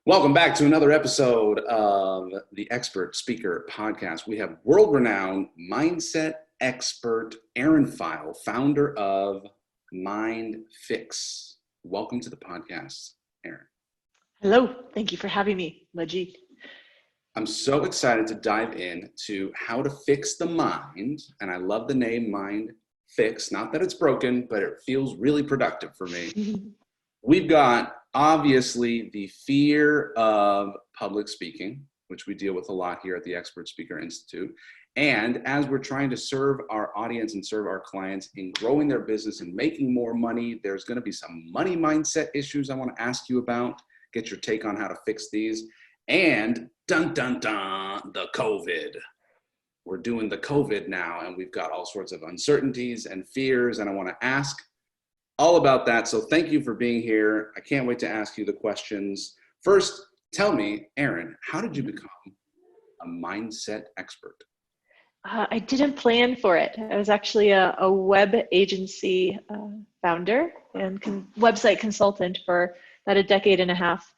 Welcome back to another episode of the Expert Speaker Podcast. We have world-renowned mindset expert Erin Pheil, founder of MindFix. Welcome to the podcast, Erin. Hello. Thank you for having me, Majeed. I'm so excited to dive into how to fix the mind, and I love the name MindFix. Not that it's broken, but it feels really productive for me. We've got obviously the fear of public speaking, which we deal with a lot here at the Expert Speaker Institute. And as we're trying to serve our audience and serve our clients in growing their business and making more money, there's going to be some money mindset issues I want to ask you about, get your take on how to fix these. And dun, dun, dun, the COVID. We're doing the COVID now, and we've got all sorts of uncertainties and fears, and I want to ask all about that. So thank you for being here. I can't wait to ask you the questions. First, tell me, Erin, how did you become a mindset expert? I didn't plan for it. I was actually a web agency founder and website consultant for about a decade and a half,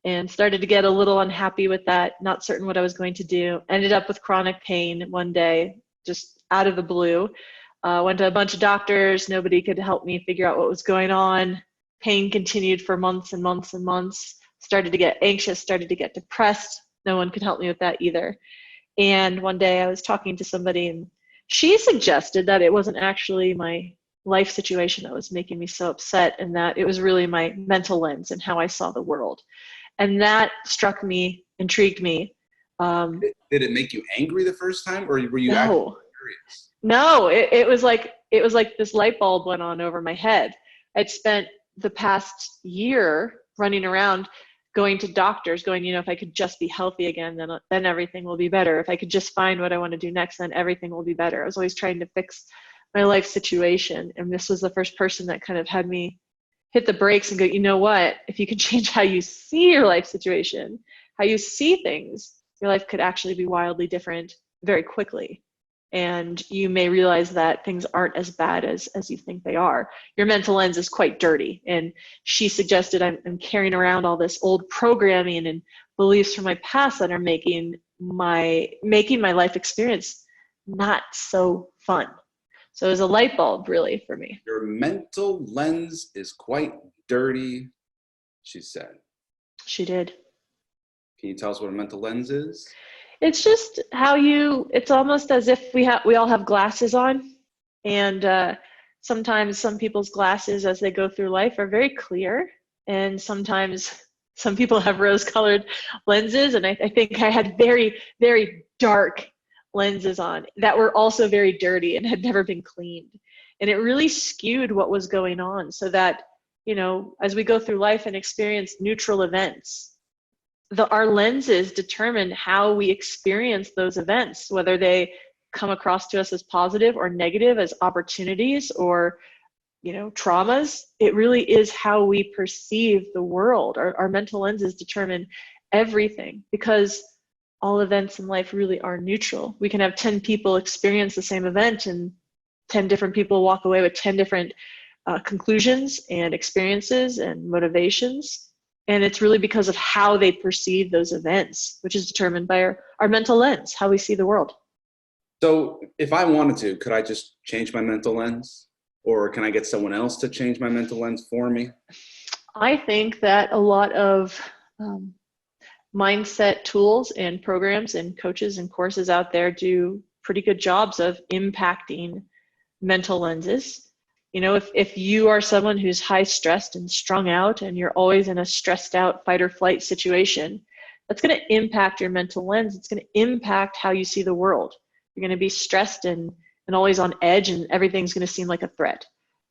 and started to get a little unhappy with that, not certain what I was going to do. Ended up with chronic pain one day, just out of the blue. Went to a bunch of doctors. Nobody could help me figure out what was going on. Pain continued for months and months and months. Started to get anxious, started to get depressed. No one could help me with that either. And one day I was talking to somebody, and she suggested that it wasn't actually my life situation that was making me so upset, and that it was really my mental lens and how I saw the world. And that struck me, intrigued me. Did it make you angry the first time, or were you actually curious? No, it was like this light bulb went on over my head. I'd spent the past year running around, going to doctors, going, if I could just be healthy again, then everything will be better. If I could just find what I want to do next, then everything will be better. I was always trying to fix my life situation, and this was the first person that kind of had me hit the brakes and go, you know what? If you can change how you see your life situation, how you see things, your life could actually be wildly different very quickly. And you may realize that things aren't as bad as you think they are. Your mental lens is quite dirty. And she suggested I'm carrying around all this old programming and beliefs from my past that are making my life experience not so fun. So it was a light bulb, really, for me. Your mental lens is quite dirty, she said. She did. Can you tell us what a mental lens is? It's just it's almost as if we all have glasses on, and sometimes some people's glasses as they go through life are very clear, and sometimes some people have rose-colored lenses, and I think I had very, very dark lenses on that were also very dirty and had never been cleaned. And it really skewed what was going on, so that, as we go through life and experience neutral events, our lenses determine how we experience those events, whether they come across to us as positive or negative, as opportunities or, traumas. It really is how we perceive the world. Our mental lenses determine everything, because all events in life really are neutral. We can have 10 people experience the same event, and 10 different people walk away with 10 different conclusions and experiences and motivations. And it's really because of how they perceive those events, which is determined by our mental lens, how we see the world. So if I wanted to, could I just change my mental lens? Or can I get someone else to change my mental lens for me? I think that a lot of mindset tools and programs and coaches and courses out there do pretty good jobs of impacting mental lenses. If you are someone who's high stressed and strung out, and you're always in a stressed out fight or flight situation, that's going to impact your mental lens. It's going to impact how you see the world. You're going to be stressed and always on edge, and everything's going to seem like a threat.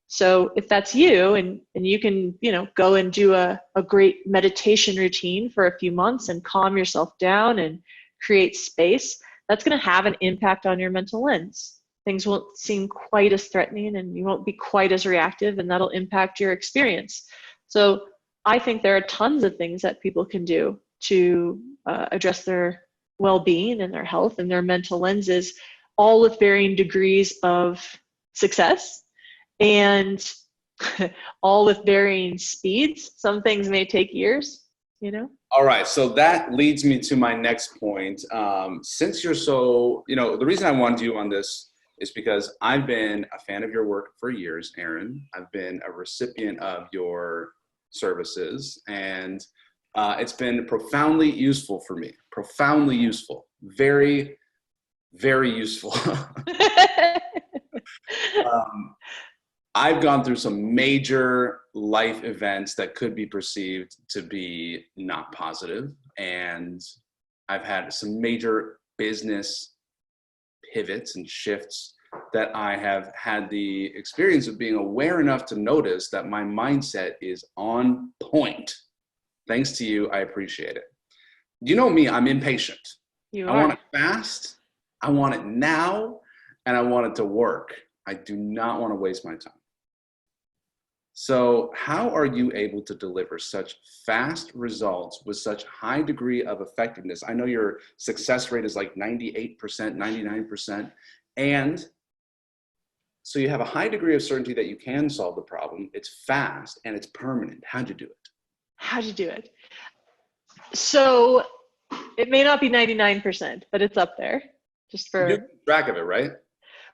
So if that's you, and you can, go and do a great meditation routine for a few months and calm yourself down and create space, that's going to have an impact on your mental lens. Things won't seem quite as threatening, and you won't be quite as reactive, and that'll impact your experience. So I think there are tons of things that people can do to address their well-being and their health and their mental lenses, all with varying degrees of success and all with varying speeds. Some things may take years, you know? All right, so that leads me to my next point. Since you're so, the reason I wanted you on this is because I've been a fan of your work for years, Erin. I've been a recipient of your services, and it's been profoundly useful for me. Profoundly useful. Very, very useful. I've gone through some major life events that could be perceived to be not positive, and I've had some major business pivots and shifts that I have had the experience of being aware enough to notice that my mindset is on point. Thanks to you, I appreciate it. You know me, I'm impatient. You I are. want it fast, I want it now, and I want it to work. I do not want to waste my time. So how are you able to deliver such fast results with such high degree of effectiveness? I know your success rate is like 98%, 99%. And so you have a high degree of certainty that you can solve the problem. It's fast and it's permanent. How'd you do it? How'd you do it? So it may not be 99%, but it's up there. Just for You keep track of it, right?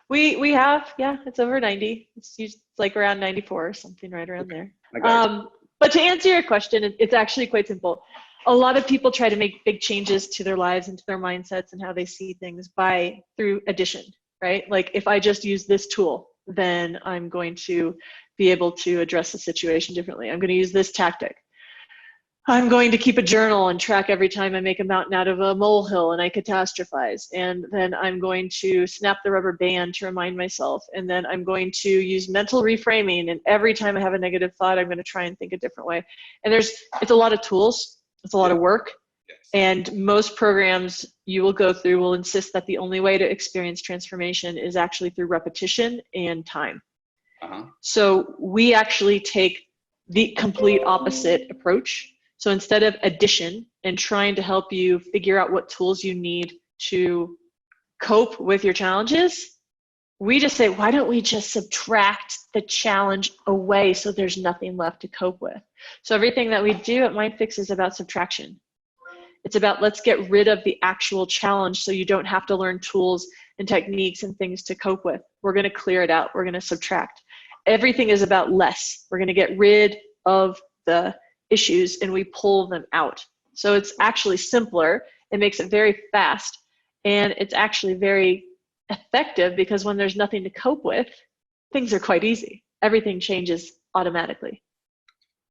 we have, yeah, it's over 90. It's like around 94 or something, right around there. I got you. But to answer your question, it's actually quite simple. A lot of people try to make big changes to their lives and to their mindsets and how they see things through addition, right? Like if I just use this tool, then I'm going to be able to address the situation differently. I'm going to use this tactic. I'm going to keep a journal and track every time I make a mountain out of a molehill and I catastrophize. And then I'm going to snap the rubber band to remind myself. And then I'm going to use mental reframing. And every time I have a negative thought, I'm going to try and think a different way. And it's a lot of tools. It's a lot of work. And most programs you will go through will insist that the only way to experience transformation is actually through repetition and time. So we actually take the complete opposite approach. So instead of addition and trying to help you figure out what tools you need to cope with your challenges, we just say, why don't we just subtract the challenge away so there's nothing left to cope with? So everything that we do at MindFix is about subtraction. It's about let's get rid of the actual challenge so you don't have to learn tools and techniques and things to cope with. We're going to clear it out. We're going to subtract. Everything is about less. We're going to get rid of the issues and we pull them out. So it's actually simpler. It makes it very fast. And it's actually very effective because when there's nothing to cope with, things are quite easy. Everything changes automatically.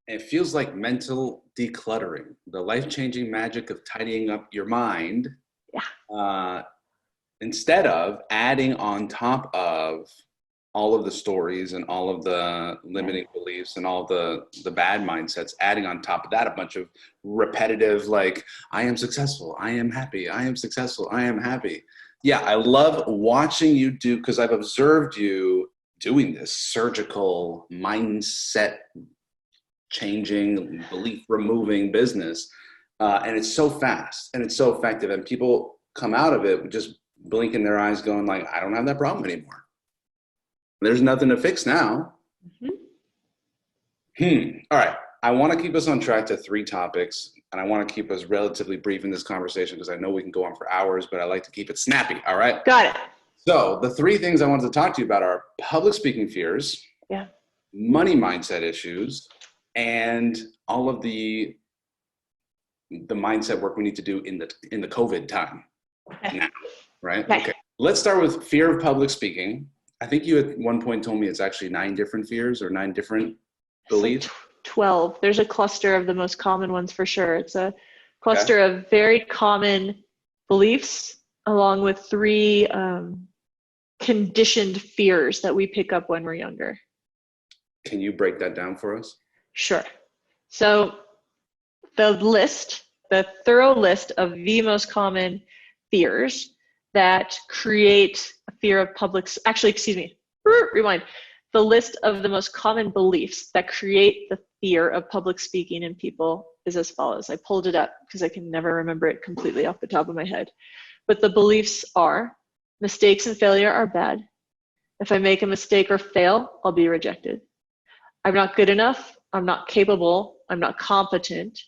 It feels like mental decluttering, the life-changing magic of tidying up your mind. Yeah. Instead of adding on top of all of the stories and all of the limiting beliefs and all the bad mindsets, adding on top of that a bunch of repetitive, like, I am successful, I am happy, I am successful, I am happy. Yeah, I love watching you do, because I've observed you doing this surgical mindset changing, belief removing business. And it's so fast and it's so effective. And people come out of it just blinking their eyes going like, I don't have that problem anymore. There's nothing to fix now. All right. I want to keep us on track to 3 topics, and I want to keep us relatively brief in this conversation because I know we can go on for hours, but I like to keep it snappy. All right. Got it. So the 3 things I wanted to talk to you about are public speaking fears, money mindset issues, and all of the mindset work we need to do in the COVID time now, right? Okay. Let's start with fear of public speaking. I think you at one point told me it's actually 9 different fears or 9 different beliefs. 12. There's a cluster of the most common ones for sure. It's a cluster of very common beliefs along with 3 conditioned fears that we pick up when we're younger. Can you break that down for us? Sure. So the thorough list of the most common fears that create a fear of rewind. The list of the most common beliefs that create the fear of public speaking in people is as follows. I pulled it up because I can never remember it completely off the top of my head. But the beliefs are, mistakes and failure are bad. If I make a mistake or fail, I'll be rejected. I'm not good enough. I'm not capable. I'm not competent.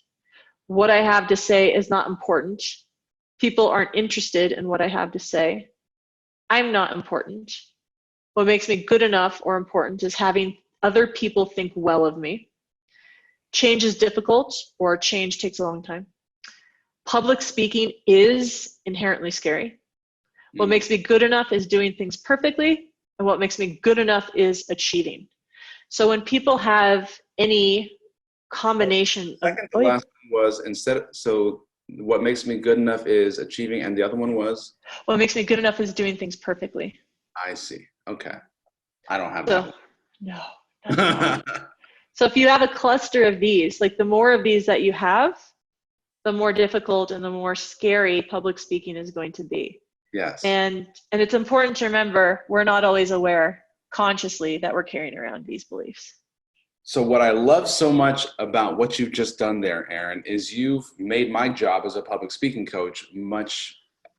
What I have to say is not important. People aren't interested in what I have to say. I'm not important. What makes me good enough or important is having other people think well of me. Change is difficult, or change takes a long time. Public speaking is inherently scary. What makes me good enough is doing things perfectly, and what makes me good enough is achieving. So when people have any combination of... Second, the last one was so what makes me good enough is achieving, and the other one was? What makes me good enough is doing things perfectly. I see. Okay. I don't have So, that one. no, not at all. So if you have a cluster of these, like the more of these that you have, the more difficult and the more scary public speaking is going to be. Yes. And it's important to remember we're not always aware consciously that we're carrying around these beliefs. So what I love so much about what you've just done there, Erin, is you've made my job as a public speaking coach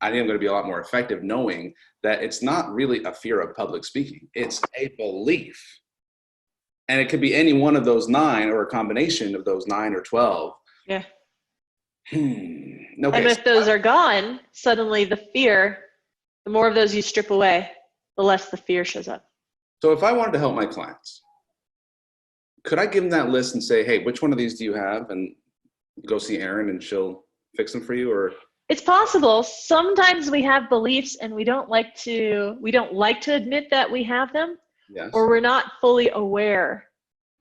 I think I'm going to be a lot more effective knowing that it's not really a fear of public speaking. It's a belief. And it could be any one of those 9 or a combination of those 9 or 12. Yeah. Okay. And if those are gone, suddenly the more of those you strip away, the less the fear shows up. So if I wanted to help my clients, could I give them that list and say, hey, which one of these do you have? And go see Erin and she'll fix them for you? Or it's possible. Sometimes we have beliefs and we don't like to admit that we have them. Yes. Or we're not fully aware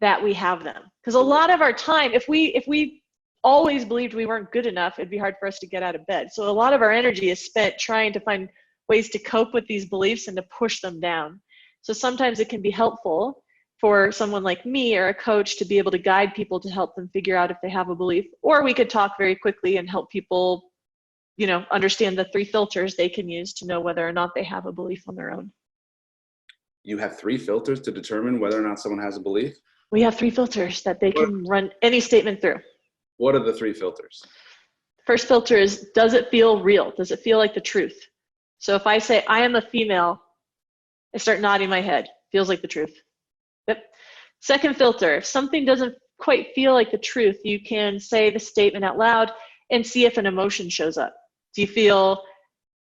that we have them. Because a lot of our time, if we always believed we weren't good enough, it'd be hard for us to get out of bed. So a lot of our energy is spent trying to find ways to cope with these beliefs and to push them down. So sometimes it can be helpful for someone like me or a coach to be able to guide people to help them figure out if they have a belief. Or we could talk very quickly and help people, understand the 3 filters they can use to know whether or not they have a belief on their own. You have 3 filters to determine whether or not someone has a belief? We have 3 filters that they can run any statement through. What are the 3 filters? First filter is, does it feel real? Does it feel like the truth? So if I say, I am a female, I start nodding my head. Feels like the truth. Yep. Second filter, if something doesn't quite feel like the truth, you can say the statement out loud and see if an emotion shows up. Do you feel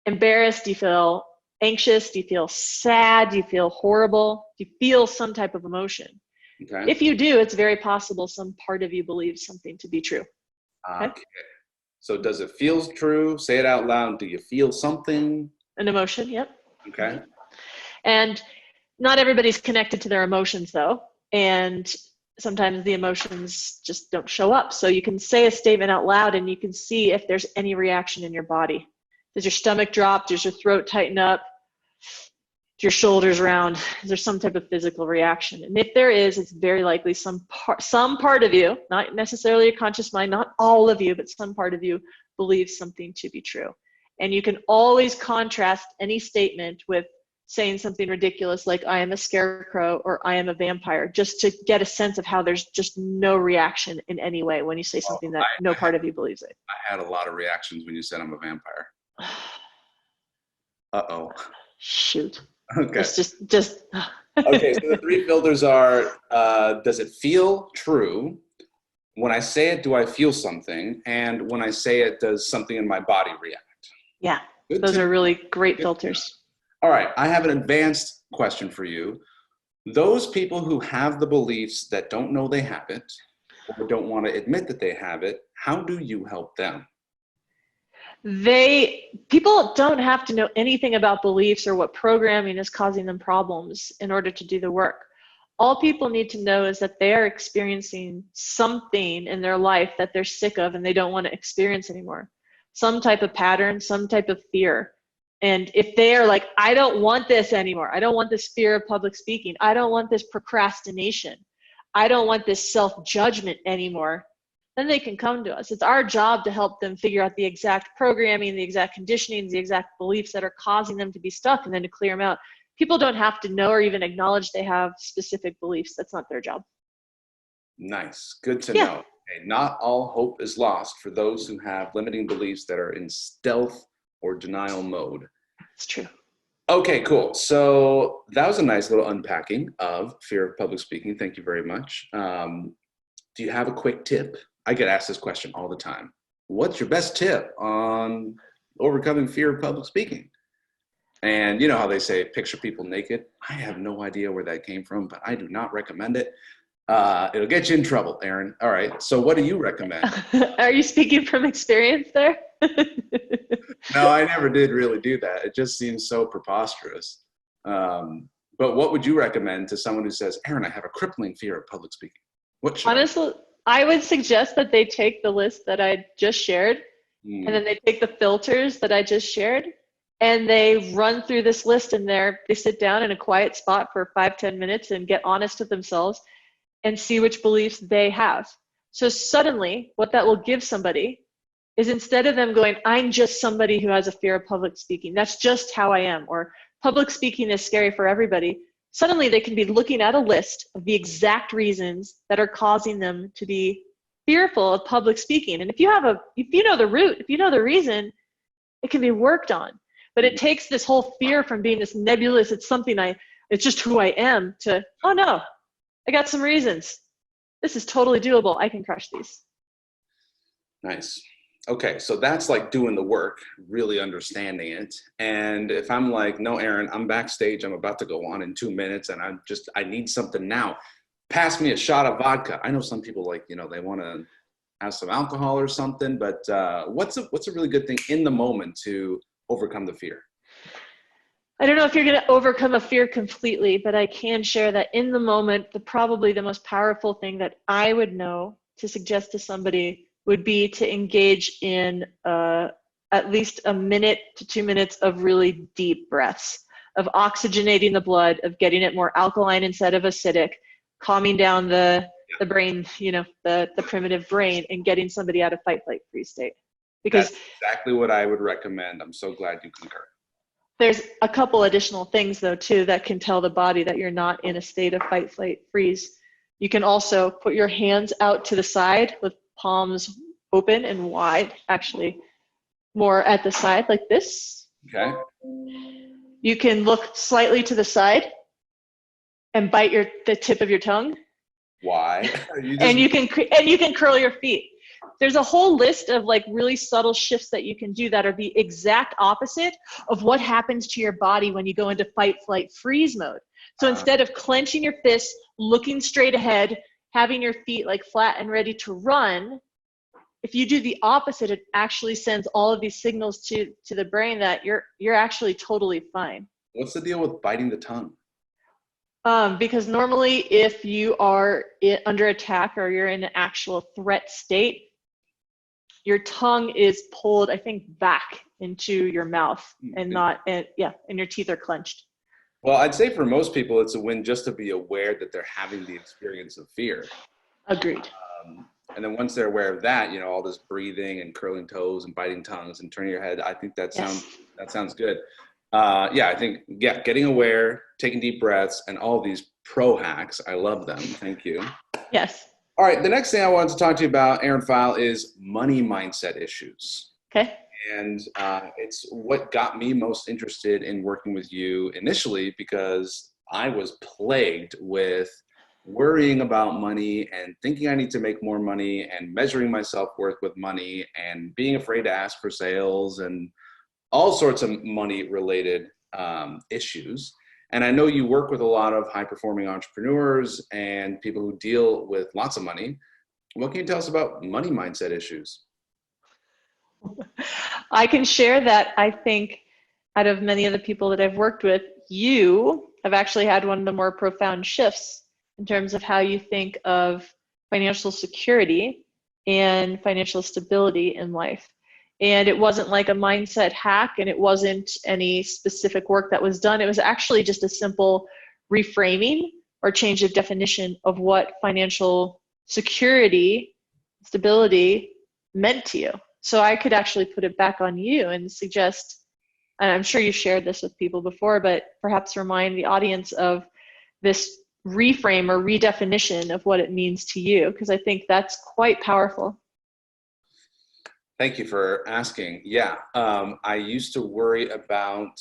embarrassed? Do you feel anxious? Do you feel sad? Do you feel horrible? Do you feel some type of emotion? Okay. If you do, it's very possible some part of you believes something to be true. Okay. So does it feel true? Say it out loud. Do you feel something? An emotion, yep. Okay. And not everybody's connected to their emotions though. And sometimes the emotions just don't show up. So you can say a statement out loud and you can see if there's any reaction in your body. Does your stomach drop? Does your throat tighten up? Do your shoulders round? Is there some type of physical reaction? And if there is, it's very likely some part of you, not necessarily your conscious mind, not all of you, but some part of you believes something to be true. And you can always contrast any statement with saying something ridiculous like I am a scarecrow or I am a vampire, just to get a sense of how there's just no reaction in any way when you say something that no part of you believes it. I had a lot of reactions when you said I'm a vampire. Uh-oh. Shoot. Okay. It's just Okay, so the 3 filters are, does it feel true? When I say it, do I feel something? And when I say it, does something in my body react? Yeah, those are really great filters. All right, I have an advanced question for you. Those people who have the beliefs that don't know they have it, or don't want to admit that they have it, how do you help them? People don't have to know anything about beliefs or what programming is causing them problems in order to do the work. All people need to know is that they are experiencing something in their life that they're sick of and they don't want to experience anymore. Some type of pattern, some type of fear. And if they are like, I don't want this anymore. I don't want this fear of public speaking. I don't want this procrastination. I don't want this self-judgment anymore. Then they can come to us. It's our job to help them figure out the exact programming, the exact conditioning, the exact beliefs that are causing them to be stuck, and then to clear them out. People don't have to know or even acknowledge they have specific beliefs. That's not their job. Nice. Good to know. Okay, not all hope is lost for those who have limiting beliefs that are in stealth or denial mode. It's true. Okay, cool. So that was a nice little unpacking of fear of public speaking. Thank you very much. Do you have a quick tip? I get asked this question all the time. What's your best tip on overcoming fear of public speaking? And you know how they say, picture people naked? I have no idea where that came from, but I do not recommend it. It'll get you in trouble, Erin. All right, so what do you recommend? Are you speaking from experience there? No, I never did really do that. It just seems so preposterous. But what would you recommend to someone who says, Erin, I have a crippling fear of public speaking? What should Honestly, I would suggest that they take the list that I just shared, and then they take the filters that I just shared, and they run through this list in there. They sit down in a quiet spot for 5-10 minutes and get honest with themselves and see which beliefs they have. So suddenly, what that will give somebody is, instead of them going, I'm just somebody who has a fear of public speaking, that's just how I am, or public speaking is scary for everybody, suddenly they can be looking at a list of the exact reasons that are causing them to be fearful of public speaking. And if you know the root, if you know the reason, it can be worked on. But it takes this whole fear from being this nebulous, it's just who I am, to, oh no, I got some reasons. This is totally doable. I can crush these. Nice. Okay, so that's like doing the work, really understanding it. And if I'm like, no, Erin, I'm backstage, I'm about to go on in 2 minutes, and I need something now. Pass me a shot of vodka. I know some people like, they want to have some alcohol or something, but what's a really good thing in the moment to overcome the fear? I don't know if you're going to overcome a fear completely, but I can share that in the moment, probably the most powerful thing that I would know to suggest to somebody would be to engage in at least 1 to 2 minutes of really deep breaths, of oxygenating the blood, of getting it more alkaline instead of acidic, calming down the brain, the primitive brain, and getting somebody out of fight, flight, freeze state. Because that's exactly what I would recommend. I'm so glad you concur. There's a couple additional things, though, too, that can tell the body that you're not in a state of fight, flight, freeze. You can also put your hands out to the side with palms open and wide, actually more at the side like this. Okay. You can look slightly to the side and bite the tip of your tongue. Why? And you can curl your feet. There's a whole list of like really subtle shifts that you can do that are the exact opposite of what happens to your body when you go into fight, flight, freeze mode. So instead of clenching your fists, looking straight ahead, having your feet like flat and ready to run, if you do the opposite, it actually sends all of these signals to the brain that you're actually totally fine. What's the deal with biting the tongue? Because normally if you are under attack or you're in an actual threat state, your tongue is pulled, I think, back into your mouth and your teeth are clenched. Well, I'd say for most people, it's a win just to be aware that they're having the experience of fear. Agreed. And then once they're aware of that, all this breathing and curling toes and biting tongues and turning your head, I think that sounds good. I think, getting aware, taking deep breaths, and all these pro hacks. I love them. Thank you. Yes. All right. The next thing I wanted to talk to you about, Erin Pheil, is money mindset issues. Okay. And it's what got me most interested in working with you initially, because I was plagued with worrying about money and thinking I need to make more money and measuring my self-worth with money and being afraid to ask for sales and all sorts of money-related issues. And I know you work with a lot of high-performing entrepreneurs and people who deal with lots of money. What can you tell us about money mindset issues? I can share that I think out of many of the people that I've worked with, you have actually had one of the more profound shifts in terms of how you think of financial security and financial stability in life. And it wasn't like a mindset hack, and it wasn't any specific work that was done. It was actually just a simple reframing or change of definition of what financial security, stability meant to you. So I could actually put it back on you and suggest, and I'm sure you shared this with people before, but perhaps remind the audience of this reframe or redefinition of what it means to you, because I think that's quite powerful. Thank you for asking. Yeah, I used to worry about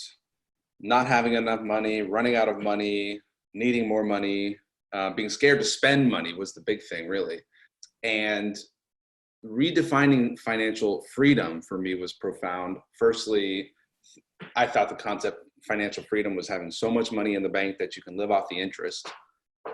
not having enough money, running out of money, needing more money, being scared to spend money was the big thing, really. And redefining financial freedom for me was profound. Firstly, I thought the concept financial freedom was having so much money in the bank that you can live off the interest,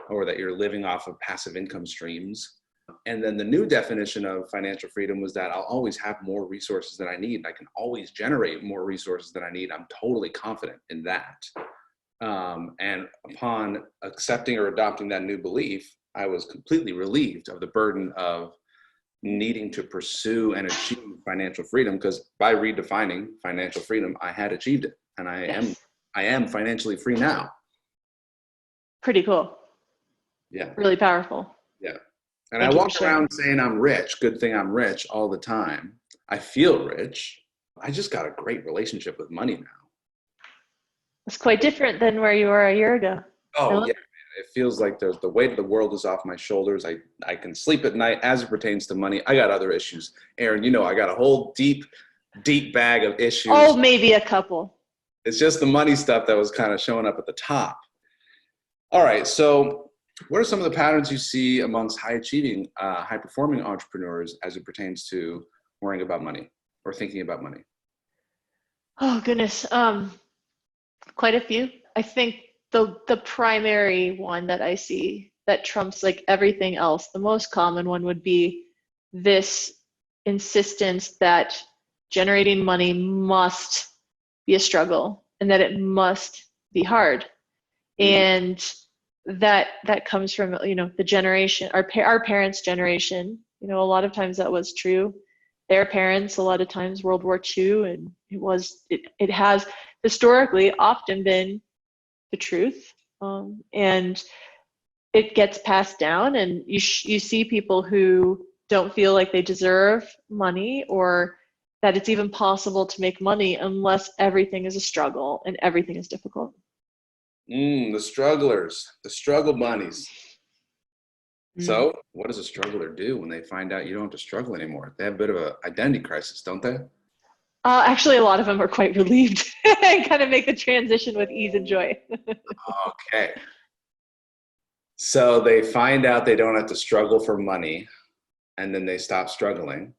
or that you're living off of passive income streams. And then the new definition of financial freedom was that I'll always have more resources than I need. I can always generate more resources than I need. I'm totally confident in that. And upon accepting or adopting that new belief, I was completely relieved of the burden of needing to pursue and achieve financial freedom, because by redefining financial freedom, I had achieved it, and I am financially free now. Pretty cool. Yeah. Really powerful. Yeah. And Thank I you walk for sharing. around saying I'm rich. Good thing I'm rich all the time. I feel rich. I just got a great relationship with money now. It's quite different than where you were a year ago. Oh, yeah. It feels like the weight of the world is off my shoulders. I can sleep at night as it pertains to money. I got other issues. Erin, I got a whole deep bag of issues. Oh, maybe a couple. It's just the money stuff that was kind of showing up at the top. All right. So what are some of the patterns you see amongst high-achieving, high-performing entrepreneurs as it pertains to worrying about money or thinking about money? Oh, goodness. Quite a few. I think the primary one that I see that trumps like everything else, the most common one would be this insistence that generating money must be a struggle and that it must be hard. And that comes from, the generation, our parents' generation. A lot of times that was true. Their parents, a lot of times World War II, and it has historically often been the truth, and it gets passed down, and you see people who don't feel like they deserve money, or that it's even possible to make money unless everything is a struggle and everything is difficult. The strugglers, the struggle bunnies. So what does a struggler do when they find out you don't have to struggle anymore? They have a bit of an identity crisis, don't they? Actually, a lot of them are quite relieved and kind of make the transition with ease and joy. Okay. So they find out they don't have to struggle for money, and then they stop struggling.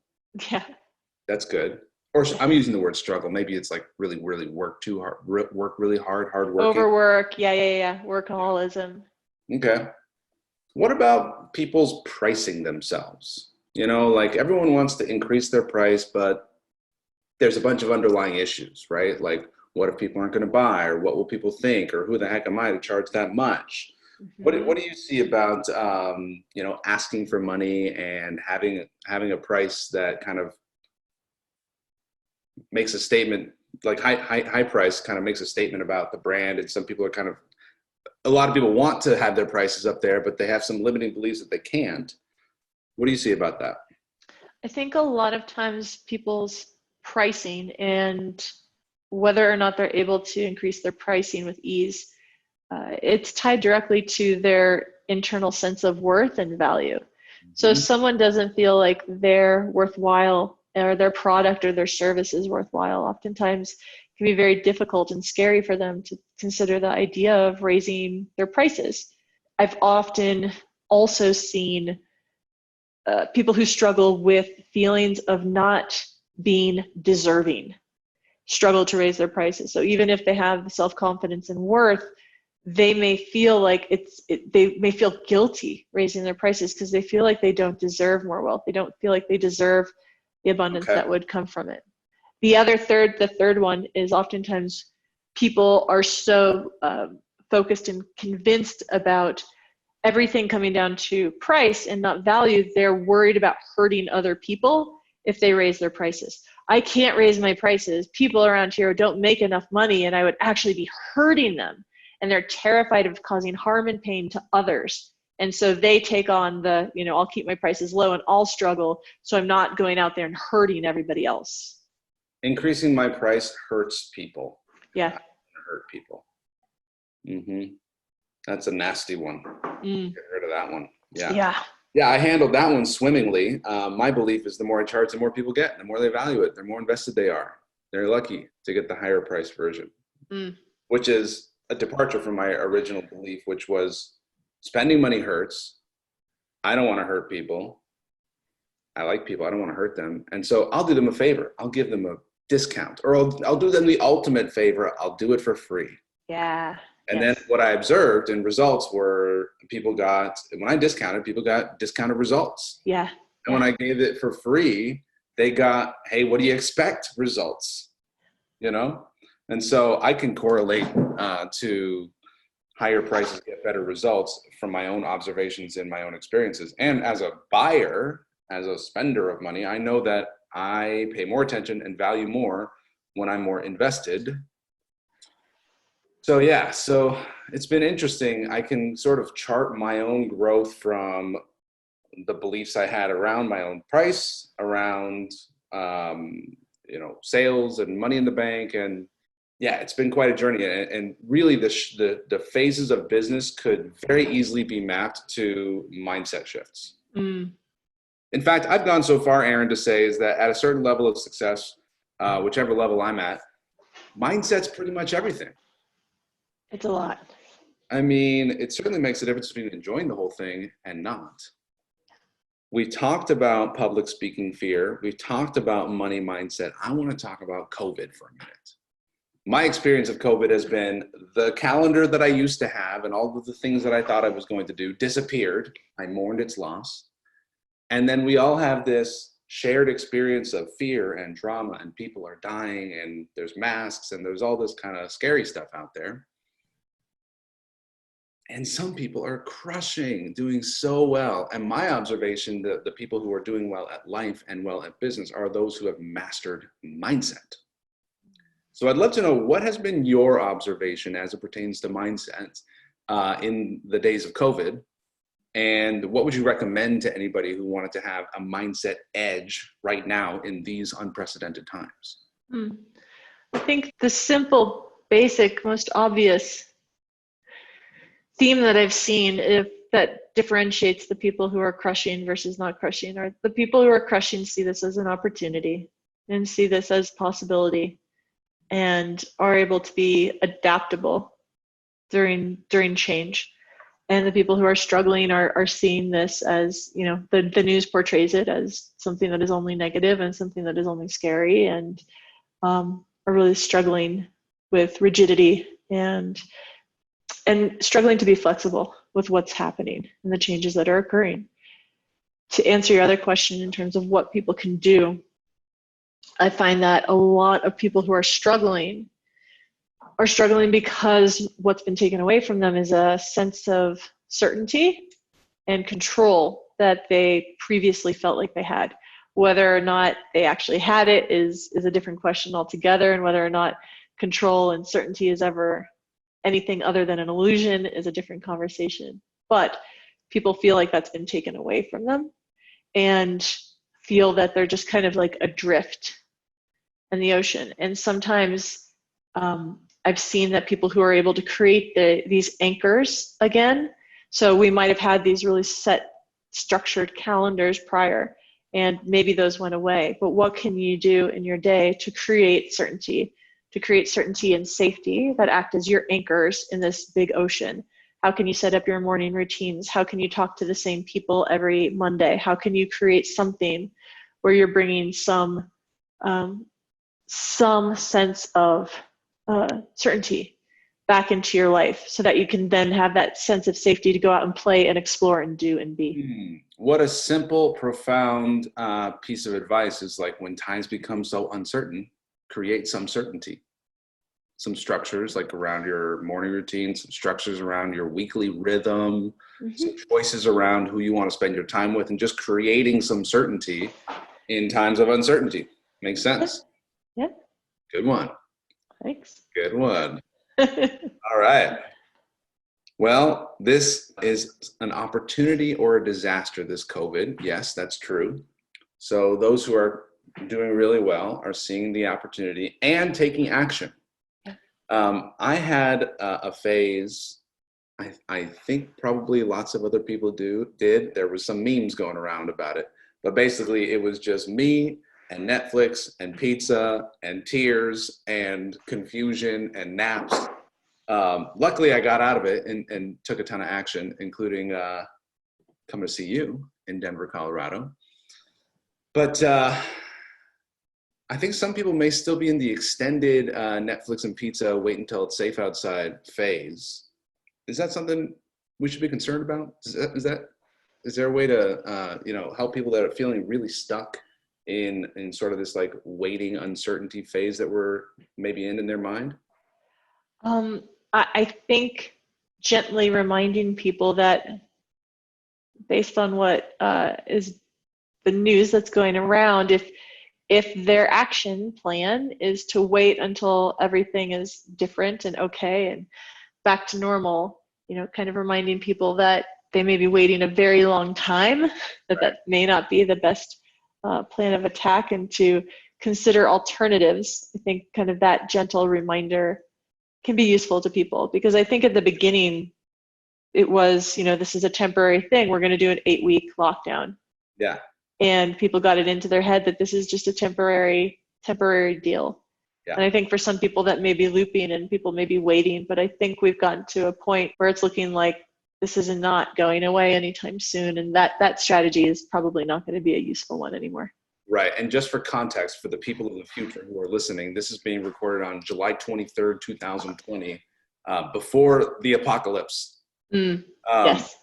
Yeah. That's good. Or I'm using the word struggle. Maybe it's like really, really work too hard, work really hard working. Overwork. Yeah. Workaholism. Okay. What about people's pricing themselves? Like everyone wants to increase their price, but there's a bunch of underlying issues, right? Like, what if people aren't going to buy, or what will people think, or who the heck am I to charge that much? What do you see about, asking for money and having a price that kind of makes a statement, like high price kind of makes a statement about the brand, and some people are a lot of people want to have their prices up there, but they have some limiting beliefs that they can't. What do you see about that? I think a lot of times people's pricing, and whether or not they're able to increase their pricing with ease, it's tied directly to their internal sense of worth and value. So if someone doesn't feel like they're worthwhile, or their product or their service is worthwhile, oftentimes it can be very difficult and scary for them to consider the idea of raising their prices. I've often also seen people who struggle with feelings of not being deserving struggle to raise their prices. So even if they have self-confidence and worth, they may feel like they may feel guilty raising their prices because they feel like they don't deserve more wealth. They don't feel like they deserve the abundance that would come from it. The third one is oftentimes people are so focused and convinced about everything coming down to price and not value. They're worried about hurting other people if they raise their prices. I can't raise my prices. People around here don't make enough money, and I would actually be hurting them. And they're terrified of causing harm and pain to others. And so they take on I'll keep my prices low and I'll struggle, so I'm not going out there and hurting everybody else. Increasing my price hurts people. Yeah. I don't hurt people. That's a nasty one. Get rid of that one. Yeah, I handled that one swimmingly. My belief is the more I charge, the more people get, the more they value it, the more invested they are. They're lucky to get the higher price version, which is a departure from my original belief, which was spending money hurts. I don't want to hurt people. I like people. I don't want to hurt them. And so I'll do them a favor. I'll give them a discount, or I'll do them the ultimate favor. I'll do it for free. Yeah. And Yes. then what I observed and results were when I discounted, people got discounted results. Yeah. And when I gave it for free, they got, hey, what do you expect results? You know? And so I can correlate to higher prices get better results from my own observations and my own experiences. And as a buyer, as a spender of money, I know that I pay more attention and value more when I'm more invested. So yeah, so it's been interesting. I can sort of chart my own growth from the beliefs I had around my own price, around sales and money in the bank, and yeah, it's been quite a journey. And really, the phases of business could very easily be mapped to mindset shifts. Mm. In fact, I've gone so far, Erin, to say is that at a certain level of success, whichever level I'm at, mindset's pretty much everything. It's a lot. I mean, it certainly makes a difference between enjoying the whole thing and not. We talked about public speaking fear. We talked about money mindset. I want to talk about COVID for a minute. My experience of COVID has been the calendar that I used to have and all of the things that I thought I was going to do disappeared. I mourned its loss. And then we all have this shared experience of fear and trauma, and people are dying, and there's masks, and there's all this kind of scary stuff out there. And some people are crushing, doing so well. And my observation, the people who are doing well at life and well at business are those who have mastered mindset. So I'd love to know, what has been your observation as it pertains to mindset in the days of COVID? And what would you recommend to anybody who wanted to have a mindset edge right now in these unprecedented times? I think the simple, basic, most obvious theme that I've seen that differentiates the people who are crushing versus not crushing are the people who are crushing see this as an opportunity and see this as possibility and are able to be adaptable during change. And the people who are struggling are seeing this as, the news portrays it as something that is only negative and something that is only scary, and are really struggling with rigidity and struggling to be flexible with what's happening and the changes that are occurring. To answer your other question in terms of what people can do, I find that a lot of people who are struggling because what's been taken away from them is a sense of certainty and control that they previously felt like they had. Whether or not they actually had it is a different question altogether, and whether or not control and certainty is ever anything other than an illusion is a different conversation. But people feel like that's been taken away from them and feel that they're just kind of like adrift in the ocean. And sometimes I've seen that people who are able to create these anchors again, so we might have had these really set, structured calendars prior, and maybe those went away. But what can you do in your day to create certainty and safety that act as your anchors in this big ocean? How can you set up your morning routines? How can you talk to the same people every Monday? How can you create something where you're bringing some sense of certainty back into your life, so that you can then have that sense of safety to go out and play and explore and do and be? What a simple, profound piece of advice is, like, when times become so uncertain, create some certainty, some structures like around your morning routine, some structures around your weekly rhythm, some choices around who you want to spend your time with, and just creating some certainty in times of uncertainty. Makes sense? Yeah. Good one. Thanks. Good one. All right. Well, this is an opportunity or a disaster, this COVID. Yes, that's true. So those who are doing really well are seeing the opportunity and taking action. I had a phase, I think probably lots of other people did. There was some memes going around about it, but basically it was just me and Netflix and pizza and tears and confusion and naps. Luckily I got out of it and took a ton of action, including coming to see you in Denver, Colorado. But I think some people may still be in the extended Netflix and pizza, wait until it's safe outside phase. Is that something we should be concerned about? Is there a way to help people that are feeling really stuck in sort of this like waiting uncertainty phase that we're maybe in their mind? I think gently reminding people that based on what is the news that's going around, if their action plan is to wait until everything is different and okay and back to normal, kind of reminding people that they may be waiting a very long time, that may not be the best plan of attack, and to consider alternatives. I think kind of that gentle reminder can be useful to people, because I think at the beginning it was, this is a temporary thing. We're going to do an 8-week lockdown. Yeah. And people got it into their head that this is just a temporary deal. Yeah. And I think for some people that may be looping and people may be waiting, but I think we've gotten to a point where it's looking like this is not going away anytime soon. And that strategy is probably not going to be a useful one anymore. Right. And just for context, for the people of the future who are listening, this is being recorded on July 23rd, 2020, before the apocalypse. Yes.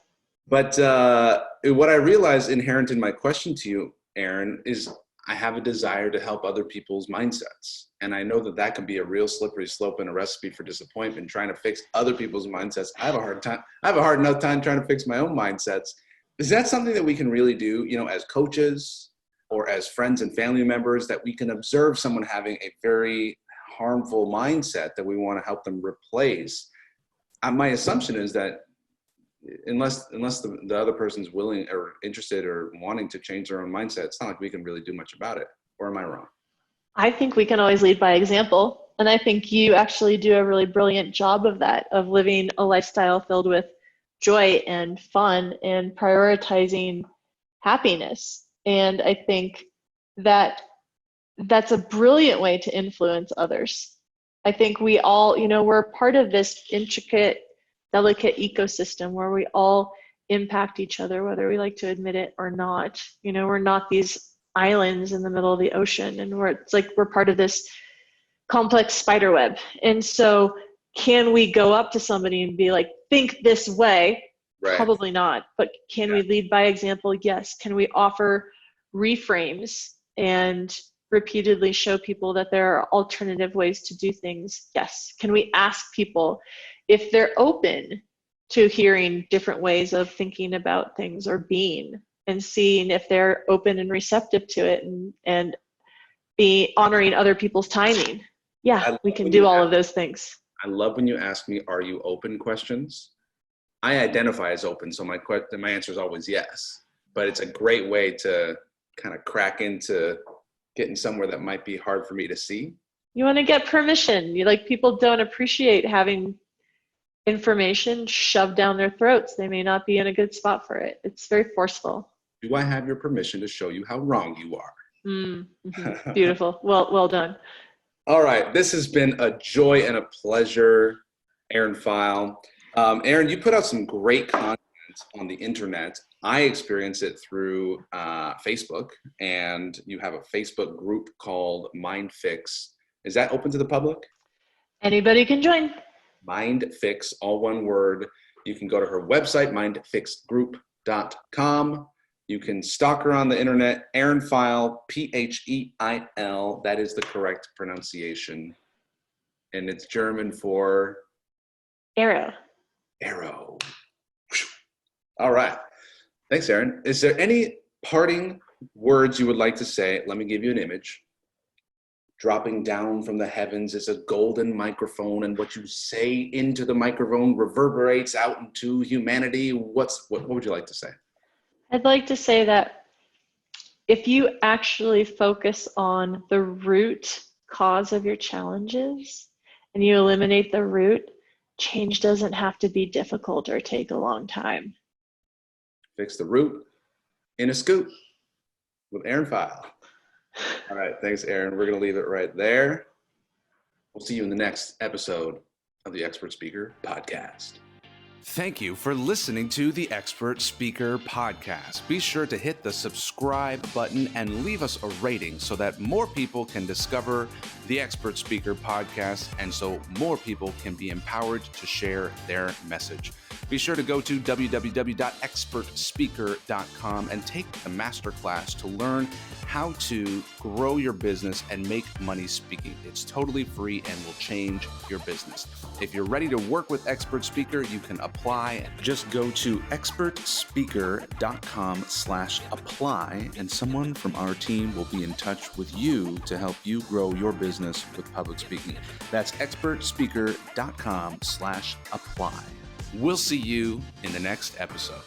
But what I realized inherent in my question to you, Erin, is I have a desire to help other people's mindsets. And I know that can be a real slippery slope and a recipe for disappointment, trying to fix other people's mindsets. I have a hard enough time trying to fix my own mindsets. Is that something that we can really do, as coaches or as friends and family members, that we can observe someone having a very harmful mindset that we want to help them replace? My assumption is that unless the other person's willing or interested or wanting to change their own mindset, it's not like we can really do much about it. Or am I wrong? I think we can always lead by example. And I think you actually do a really brilliant job of that, of living a lifestyle filled with joy and fun and prioritizing happiness. And I think that that's a brilliant way to influence others. I think we all, we're part of this intricate, delicate ecosystem where we all impact each other, whether we like to admit it or not. We're not these islands in the middle of the ocean, and we're part of this complex spider web. And so can we go up to somebody and be like, think this way? Right. Probably not. But can we lead by example? Yes. Can we offer reframes and repeatedly show people that there are alternative ways to do things? Yes. Can we ask people if they're open to hearing different ways of thinking about things or being, and seeing if they're open and receptive to it, and be honoring other people's timing? Yeah, we can do all of those things. I love when you ask me, are you open questions? I identify as open, so my answer is always yes. But it's a great way to kind of crack into getting somewhere that might be hard for me to see. You want to get permission. People don't appreciate having information shoved down their throats. They may not be in a good spot for it. It's very forceful. Do I have your permission to show you how wrong you are? Mm-hmm. Beautiful. Well done. All right. This has been a joy and a pleasure, Erin Pheil. Erin, you put out some great content on the internet. I experience it through Facebook, and you have a Facebook group called MindFix. Is that open to the public? Anybody can join. MindFix, all one word. You can go to her website, mindfixgroup.com. You can stalk her on the internet, Erin Pheil, Pheil. That is the correct pronunciation. And it's German for? Arrow. Arrow. All right. Thanks, Erin. Is there any parting words you would like to say? Let me give you an image. Dropping down from the heavens is a golden microphone, and what you say into the microphone reverberates out into humanity. What would you like to say? I'd like to say that if you actually focus on the root cause of your challenges and you eliminate the root, change doesn't have to be difficult or take a long time. Fix the root in a scoop with Erin Pheil. All right, thanks, Erin. We're going to leave it right there. We'll see you in the next episode of the Expert Speaker Podcast. Thank you for listening to the Expert Speaker Podcast. Be sure to hit the subscribe button and leave us a rating so that more people can discover the Expert Speaker Podcast and so more people can be empowered to share their message. Be sure to go to www.expertspeaker.com and take the masterclass to learn how to grow your business and make money speaking. It's totally free and will change your business. If you're ready to work with Expert Speaker, you can apply. Just go to expertspeaker.com/apply and someone from our team will be in touch with you to help you grow your business with public speaking. That's expertspeaker.com/apply. We'll see you in the next episode.